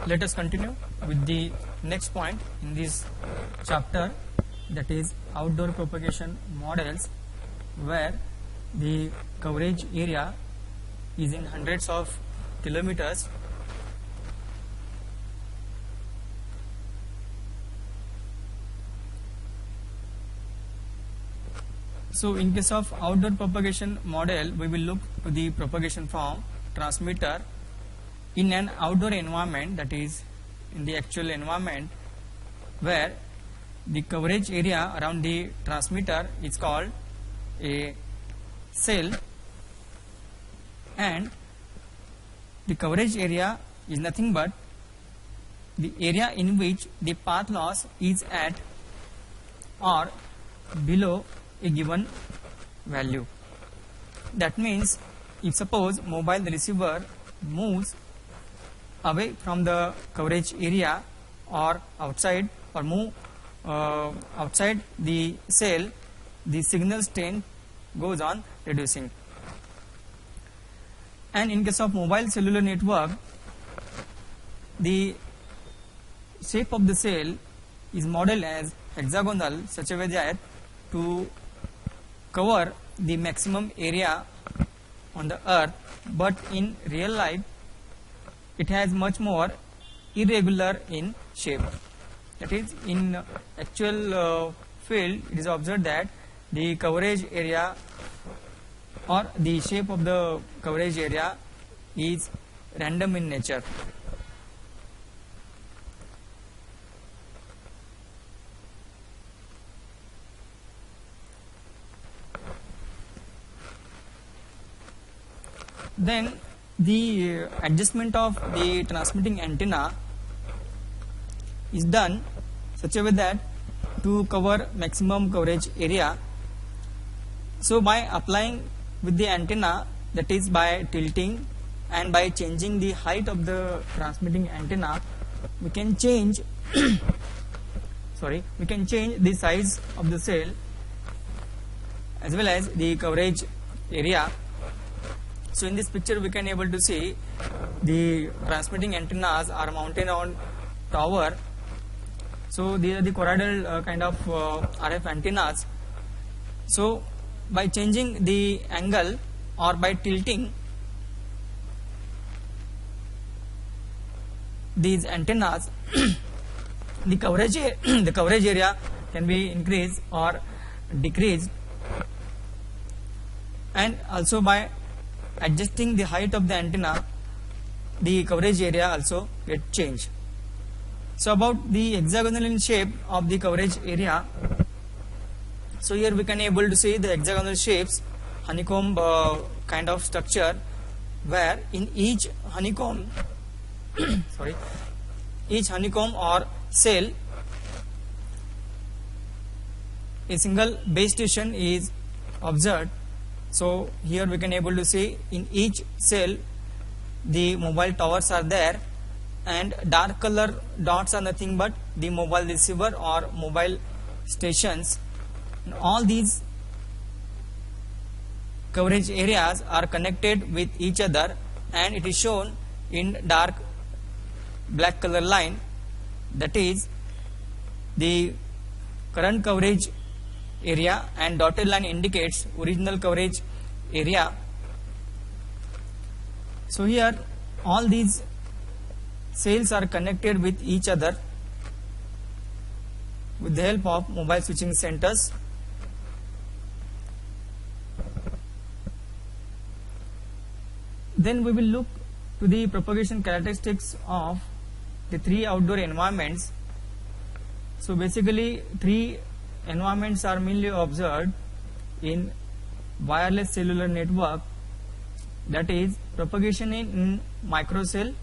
Let us continue with the next point in this chapter, that is outdoor propagation models, where the coverage area is in hundreds of kilometers. So in case of outdoor propagation model, we will look to the propagation from transmitter in an outdoor environment, that is in the actual environment, where the coverage area around the transmitter is called a cell, and the coverage area is nothing but the area in which the path loss is at or below a given value. That means if suppose mobile receiver moves away from the coverage area or outside, or move outside the cell, the signal strength goes on reducing. And in case of mobile cellular network, the shape of the cell is modeled as hexagonal, such a way that to cover the maximum area on the earth, but in real life it has much more irregular in shape. That is, in actual field it is observed that the coverage area or the shape of the coverage area is random in nature. Then the adjustment of the transmitting antenna is done such a way that to cover maximum coverage area. So by applying with the antenna, that is by tilting and by changing the height of the transmitting antenna, we can change we can change the size of the cell as well as the coverage area. So in this picture we can able to see the transmitting antennas are mounted on tower. So these are the choroidal kind of RF antennas. So by changing the angle or by tilting these antennas, the coverage area can be increased or decreased, and also by adjusting the height of the antenna, the coverage area also get changed. So about the hexagonal in shape of the coverage area, so here we can able to see the hexagonal shapes, honeycomb kind of structure, where in each honeycomb each honeycomb or cell, a single base station is observed. So here we can able to see in each cell the mobile towers are there, and dark color dots are nothing but the mobile receiver or mobile stations. And all these coverage areas are connected with each other, and it is shown in dark black color line, that is the current coverage area, and dotted line indicates original coverage area. So here all these cells are connected with each other with the help of mobile switching centers. Then we will look to the propagation characteristics of the three outdoor environments. So basically three environments are mainly observed in wireless cellular network, that is propagation in microcell,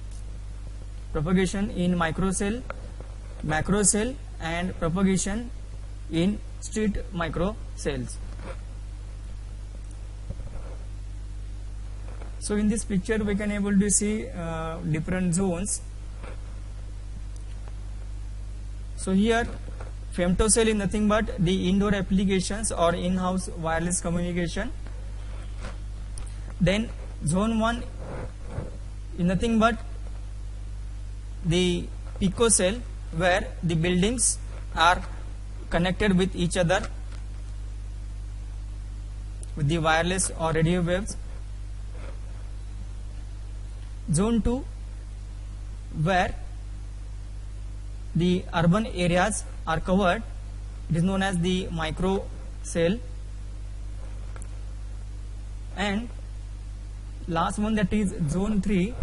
macrocell, and propagation in street microcells. So in this picture we can able to see different zones. So here femtocell is nothing but the indoor applications or in-house wireless communication. Then zone 1 is nothing but the picocell, where the buildings are connected with each other with the wireless or radio waves. Zone 2, where the urban areas are covered, it is known as the micro cell. And last one, that is zone 3,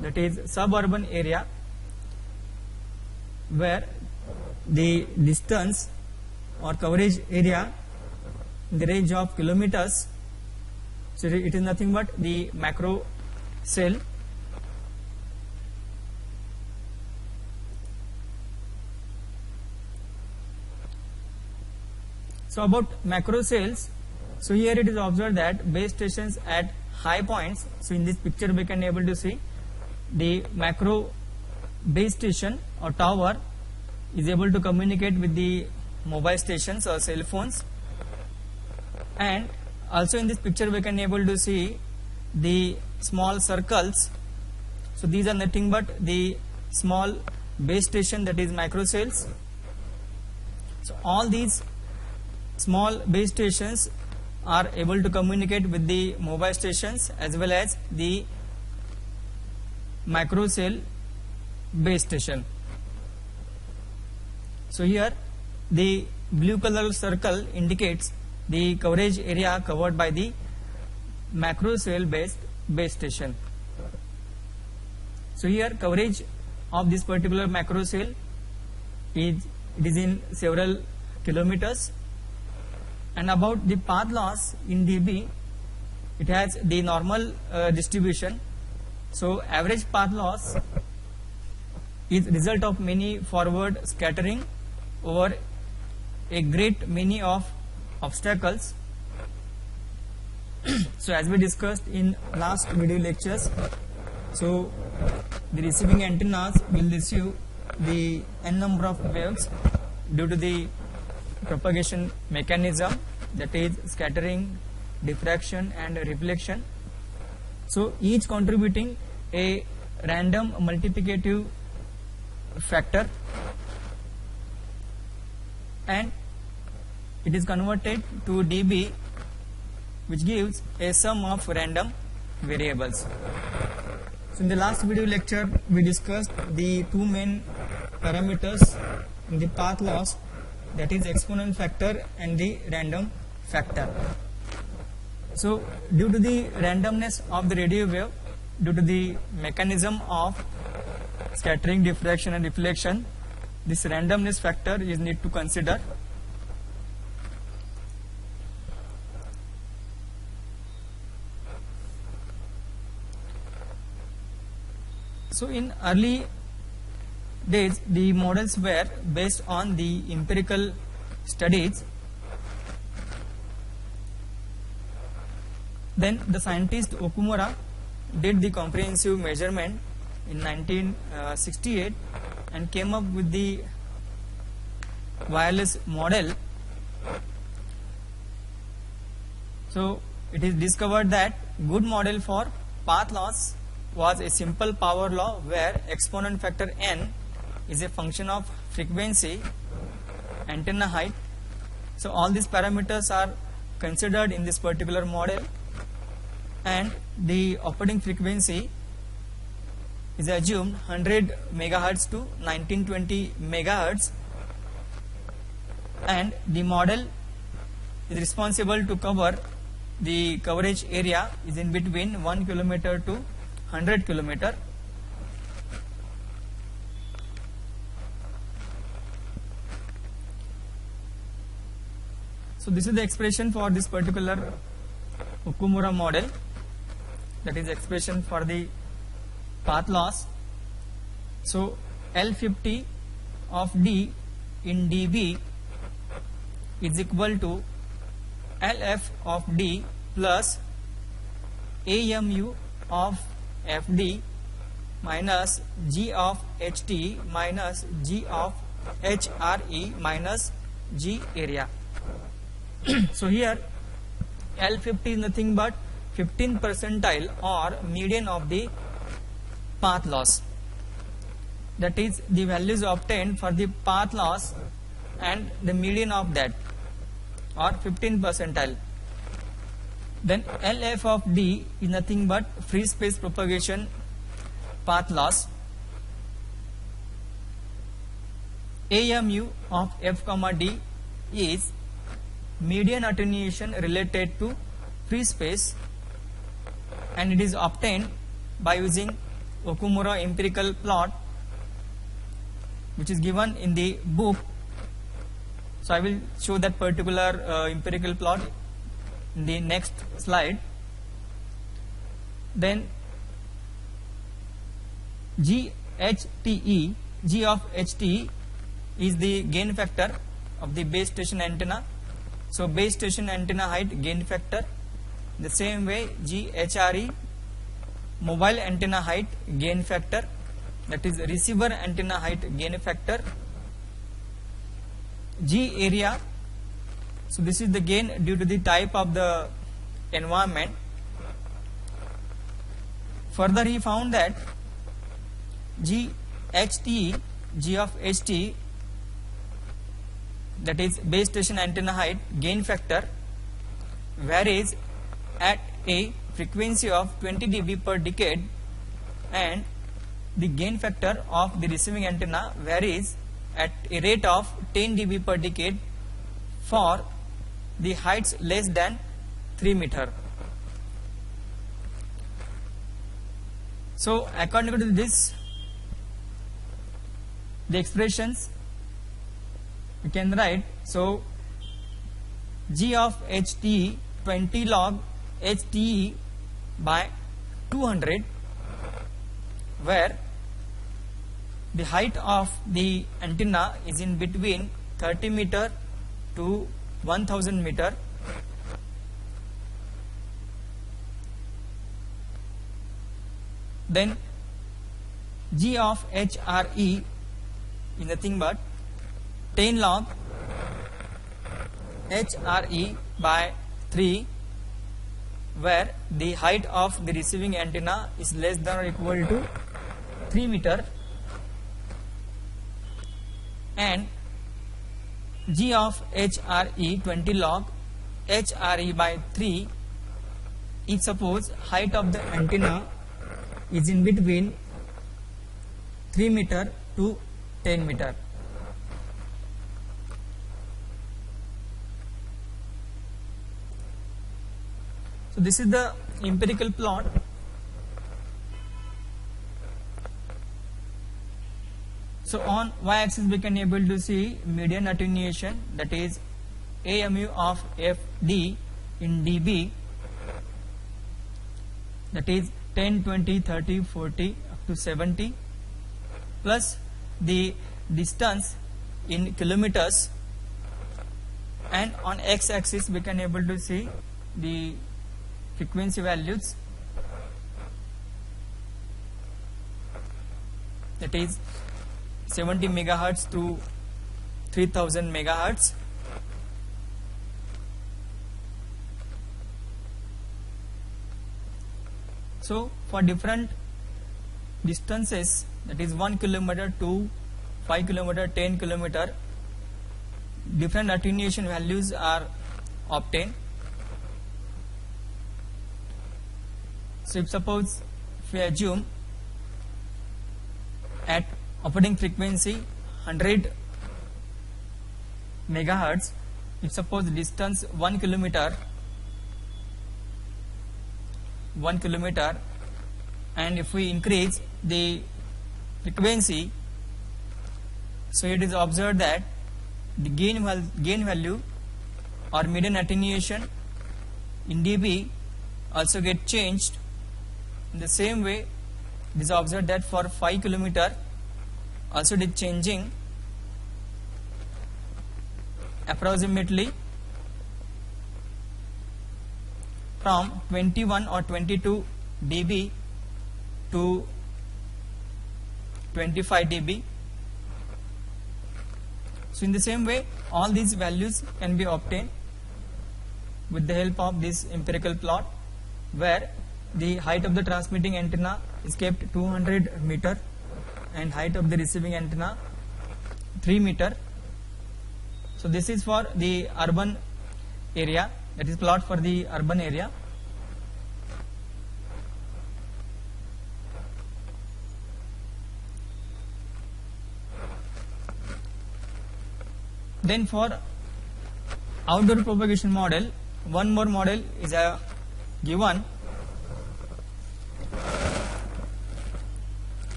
that is suburban area, where the distance or coverage area in the range of kilometers, so it is nothing but the macro cell. So about macro cells, so here it is observed that base stations at high points. So in this picture we can able to see the macro base station or tower is able to communicate with the mobile stations or cell phones. And also in this picture we can able to see the small circles. So these are nothing but the small base station, that is macro cells. So all these small base stations are able to communicate with the mobile stations as well as the macro cell base station. So here the blue color circle indicates the coverage area covered by the macro cell based base station. So here coverage of this particular macro cell is in several kilometers. And about the path loss in dB, it has the normal distribution. So average path loss is result of many forward scattering over a great many of obstacles. So as we discussed in last video lectures, so the receiving antennas will receive the n number of waves due to the propagation mechanism, that is scattering, diffraction and reflection. So each contributing a random multiplicative factor, and it is converted to dB, which gives a sum of random variables. So in the last video lecture we discussed the two main parameters in the path loss, that is exponent factor and the random factor. So due to the randomness of the radio wave, due to the mechanism of scattering, diffraction and reflection, this randomness factor is need to consider. So in early days the models were based on the empirical studies. Then the scientist Okumura did the comprehensive measurement in 1968 and came up with the wireless model. So it is discovered that good model for path loss was a simple power law where exponent factor n is a function of frequency, antenna height. So all these parameters are considered in this particular model, and the operating frequency is assumed 100 megahertz to 1920 megahertz, and the model is responsible to cover the coverage area is in between 1 kilometer to 100 kilometer. So this is the expression for this particular Okumura model, that is expression for the path loss. So L50 of D in dB is equal to LF of D plus AMU of FD minus G of HT minus G of HRE minus G area. So here L50 is nothing but 15 percentile or median of the path loss. that is the values obtained for the path loss and the median of that, or 15 percentile. Then LF of D is nothing but free space propagation path loss. AMU of F comma D is median attenuation related to free space, and it is obtained by using Okumura empirical plot, which is given in the book. So I will show that particular empirical plot in the next slide. Then GHTE, G of HTE is the gain factor of the base station antenna. So base station antenna height gain factor. The same way GHRE, mobile antenna height gain factor, that is receiver antenna height gain factor. G area, so this is the gain due to the type of the environment. Further he found that GHTE, G of HT, that is base station antenna height gain factor, varies at a frequency of 20 dB per decade, and the gain factor of the receiving antenna varies at a rate of 10 dB per decade for the heights less than 3 meter. So according to this, the expressions we can write. So G of HT 20 log HTE by 200, where the height of the antenna is in between 30 meter to 1000 meter. Then G of HRE is nothing but 10 log HRE by 3, where the height of the receiving antenna is less than or equal to 3 meter. And G of HRE 20 log HRE by 3 if suppose height of the antenna is in between 3 meter to 10 meter. So this is the empirical plot. So on y-axis we can able to see median attenuation, that is AMU of FD in dB, that is 10, 20, 30, 40 up to 70, plus the distance in kilometers, and on x-axis we can able to see the frequency values, that is 70 megahertz to 3000 megahertz. So for different distances, that is 1 kilometer to 5 kilometer, 10 kilometer, different attenuation values are obtained. So if suppose if we assume at operating frequency 100 megahertz, if suppose distance 1 kilometer, and if we increase the frequency, so it is observed that the gain value or median attenuation in dB also get changed. In the same way, it is observed that for 5 kilometer also it is changing approximately from 21 or 22 dB to 25 dB. So in the same way, all these values can be obtained with the help of this empirical plot, where the height of the transmitting antenna is kept 200 meter and height of the receiving antenna 3 meter. So this is for the urban area, that is plot for the urban area. Then for outdoor propagation model, one more model is given,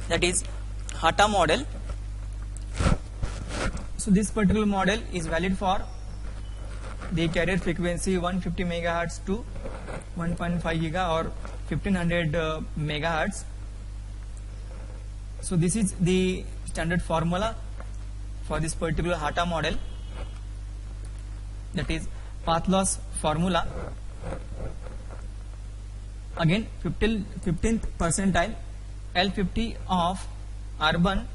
that is Hatta model. So this particular model is valid for the carrier frequency 150 megahertz to 1.5 giga or 1500 megahertz. So this is the standard formula for this particular Hatta model, that is path loss formula. Again 15th percentile L50 of urban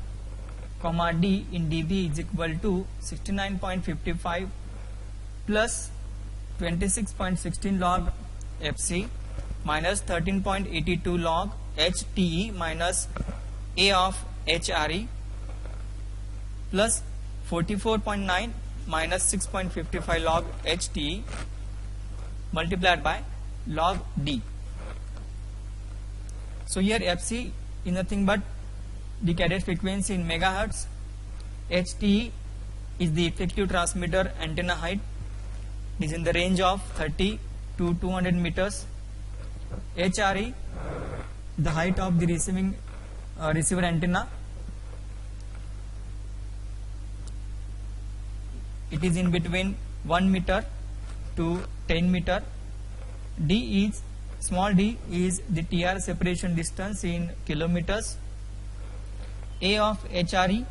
comma D in dB is equal to 69.55 plus 26.16 log FC minus 13.82 log HTE minus A of HRE plus 44.9 minus 6.55 log HTE multiplied by log D. So here FC is nothing but the carrier frequency in megahertz, HTE is the effective transmitter antenna height, it is in the range of 30 to 200 meters, HRE the height of the receiver antenna, it is in between 1 meter to 10 meter, D is small d is the TR separation distance in kilometers, A of HRE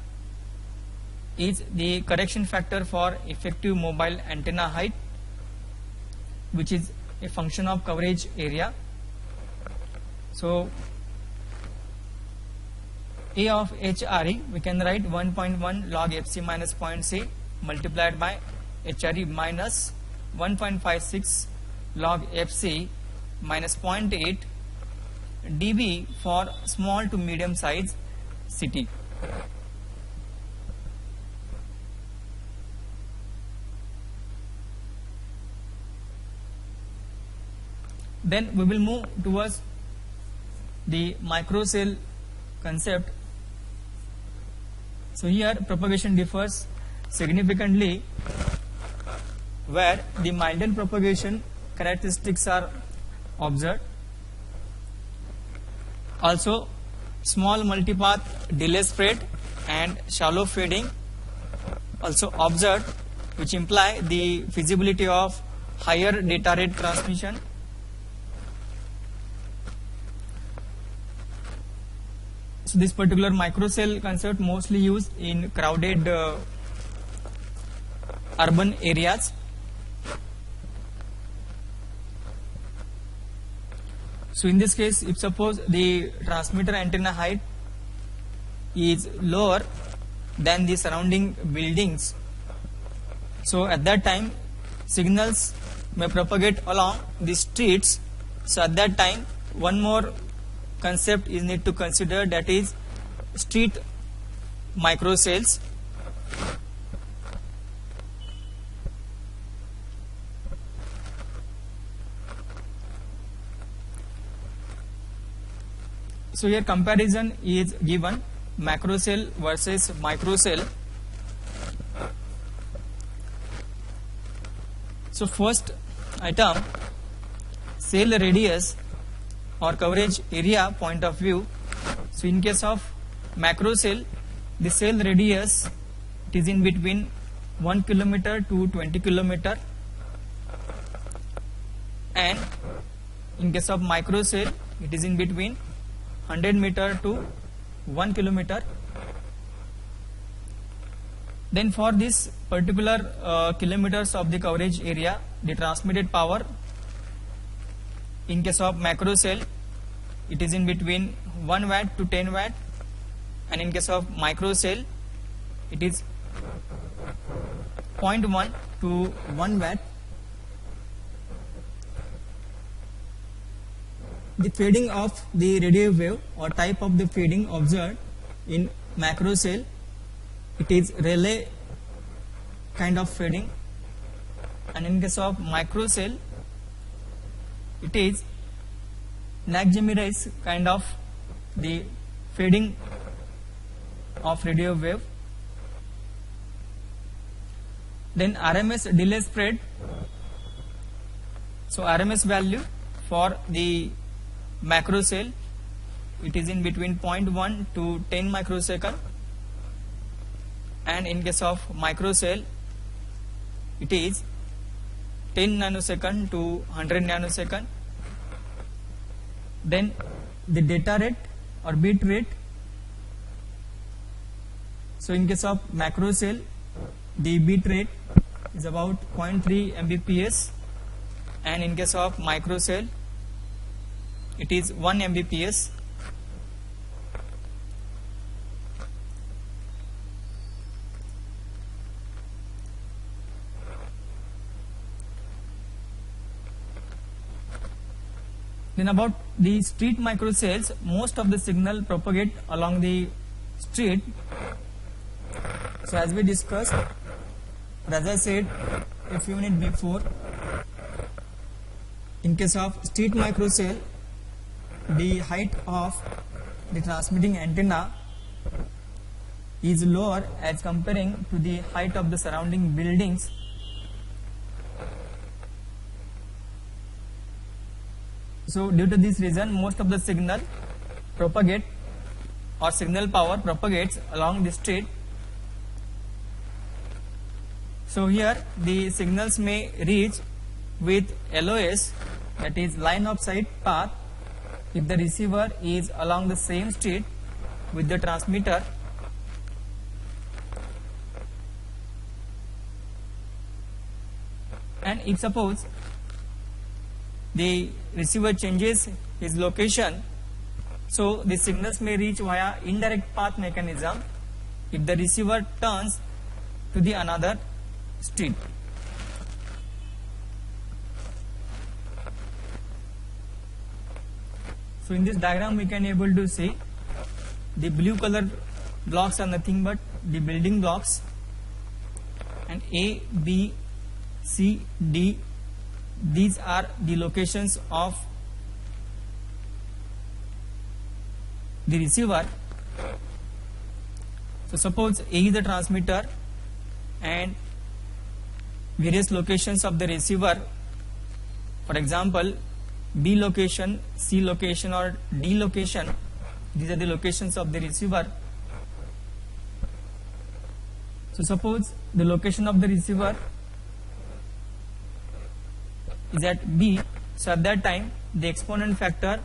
is the correction factor for effective mobile antenna height, which is a function of coverage area. So A of HRE we can write 1.1 log FC minus 0.6 multiplied by HRE minus 1.56 log FC minus 0.8 dB for small to medium size city. Then we will move towards the microcell concept. So here propagation differs significantly, where the Mildel propagation characteristics are observed. Also small multipath delay spread and shallow fading also observed, which imply the feasibility of higher data rate transmission. So this particular microcell concept mostly used in crowded urban areas. So in this case, if suppose the transmitter antenna height is lower than the surrounding buildings, so at that time signals may propagate along the streets. So at that time one more concept is need to consider, that is street microcells. So here comparison is given, macrocell versus microcell. So first item, cell radius or coverage area point of view. So in case of macrocell, the cell radius it is in between 1 kilometer to 20 kilometer, and in case of microcell it is in between 100 meter to 1 kilometer. Then for this particular kilometers of the coverage area, the transmitted power in case of macrocell it is in between 1 watt to 10 watt, and in case of microcell it is 0.1 to 1 watt. The fading of the radio wave or type of the fading observed In macro cell, it is Rayleigh kind of fading, and in case of micro cell, it is Navier-Stokes kind of the fading of radio wave. Then RMS delay spread. So RMS value for the macro cell, it is in between 0.1 to 10 microsecond, and in case of micro cell, it is 10 nanosecond to 100 nanosecond. Then the data rate or bit rate. So in case of macro cell, the bit rate is about 0.3 Mbps, and in case of micro cell, it is 1 Mbps. Then about the street microcells, most of the signal propagate along the street. So as we discussed, or as I said a few minutes before, in case of street microcell, the height of the transmitting antenna is lower as comparing to the height of the surrounding buildings. So due to this reason, most of the signal propagate or signal power propagates along the street. So here the signals may reach with LOS, that is line of sight path, if the receiver is along the same street with the transmitter. And if suppose the receiver changes its location, so the signals may reach via indirect path mechanism if the receiver turns to the another street. So in this diagram we can able to see the blue color blocks are nothing but the building blocks, and A, B, C, D, these are the locations of the receiver. So suppose A is the transmitter and various locations of the receiver, for example B location, C location or D location, these are the locations of the receiver. So suppose the location of the receiver is at B, so at that time the exponent factor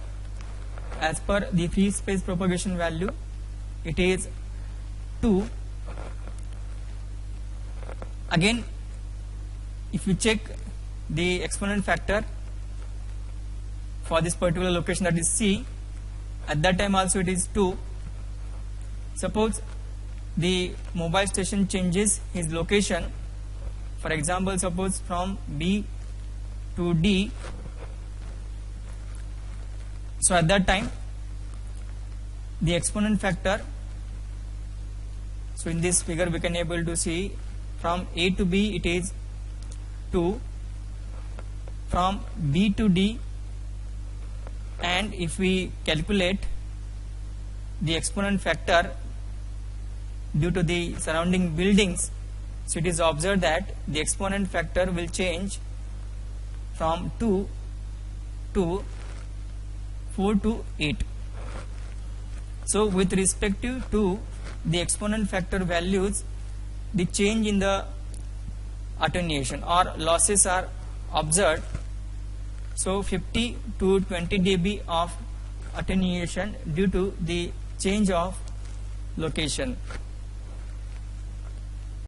as per the free space propagation value, it is 2. Again, if you check the exponent factor for this particular location, that is C, at that time also it is 2. Suppose the mobile station changes its location, for example suppose from B to D, so at that time the exponent factor, so in this figure we can able to see from A to B it is 2, from B to D, and if we calculate the exponent factor due to the surrounding buildings, so it is observed that the exponent factor will change from 2 to 4 to 8. So with respect to the exponent factor values, the change in the attenuation or losses are observed. So 50 to 20 dB of attenuation due to the change of location.